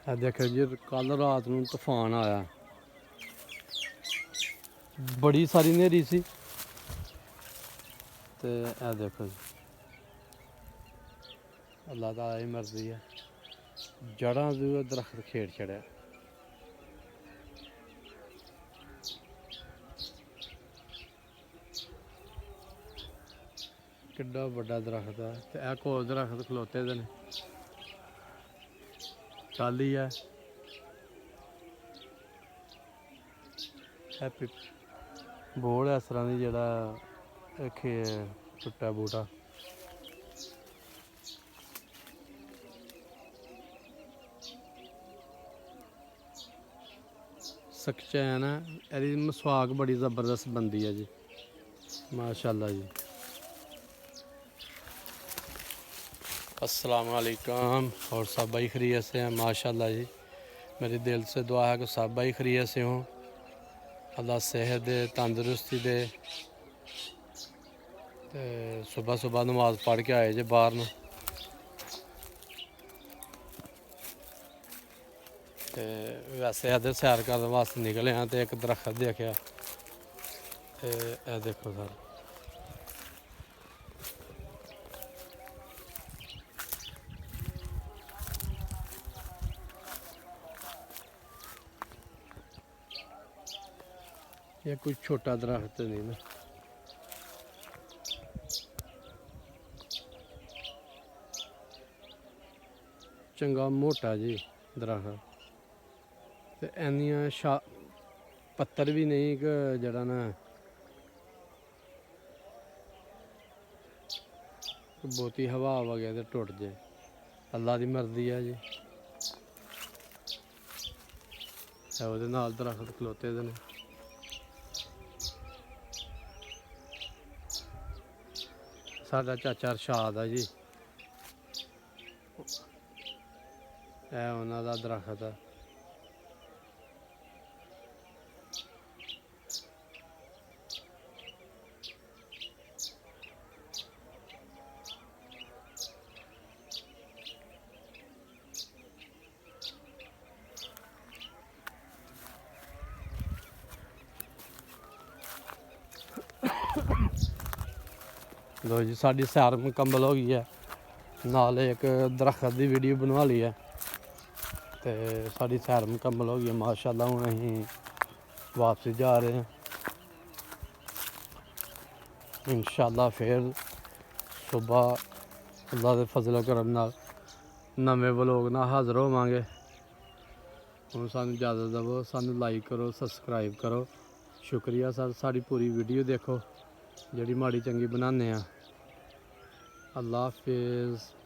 देखो जी कल रात नूं तूफान आया, बड़ी सारी नेरी सी ते ए देखो जी अल्लाह ताला दी मर्जी है, जड़ां दे दरख्त खेड़ छड़िया। किड्डा बड़ा दरख्त है ते ए कोल दरख्त खलोते दे ने, टाली है हैप्पी बोर्ड इस तरह की जड़ा टुट्टा बूटा। सकचैन है, एदी मसवाक बड़ी ज़बरदस्त बनती है जी, माशाल्लाह जी। अस्सलाम वालेकुम, और सब भाई खैरियत से हैं माशाल्लाह जी। मेरी दिल से दुआ है कि सब भाई खैरियत से हों, अल्लाह सेहत दे, तंदुरुस्ती दे। सुबह सुबह नमाज पढ़ के आए जे बाहर न, वैसे अदर सैर करने वास्ते निकले हैं तो एक दरख्त देखा, ए देखो सर ये कोई छोटा दरख्त नहीं ना, चंगा मोटा जी दरख्त ते इन्नियां पत्तर भी नहीं कि जड़ा ना बहुती हवा वगे तो टुट जाए, अल्लाह की मर्जी है जी। ਉਹਦੇ नाल दरख्त खलोते दे ने, साडा चाचा अरशाद है जी, ए उन्हां दा दरख्त है। लो जी साड़ी सैर मुकम्मल हो गई है, नाल एक दरख्त की वीडियो बनवा ली है, तो साड़ी सैर मुकम्मल हो गई है माशाल्लाह। हुण असीं वापसी जा रहे हैं इंशाल्लाह, फिर सुबह अल्लाह के फजल करम नाल नवे व्लॉग नाल हाज़र होवांगे। हुण सानूं इजाज़त देवो, सानूं लाइक करो, सबसक्राइब करो, शुक्रिया सर। साड़ी पूरी वीडियो देखो जिहड़ी माड़ी चंगी बनाने आ। अल्लाह हाफिज़।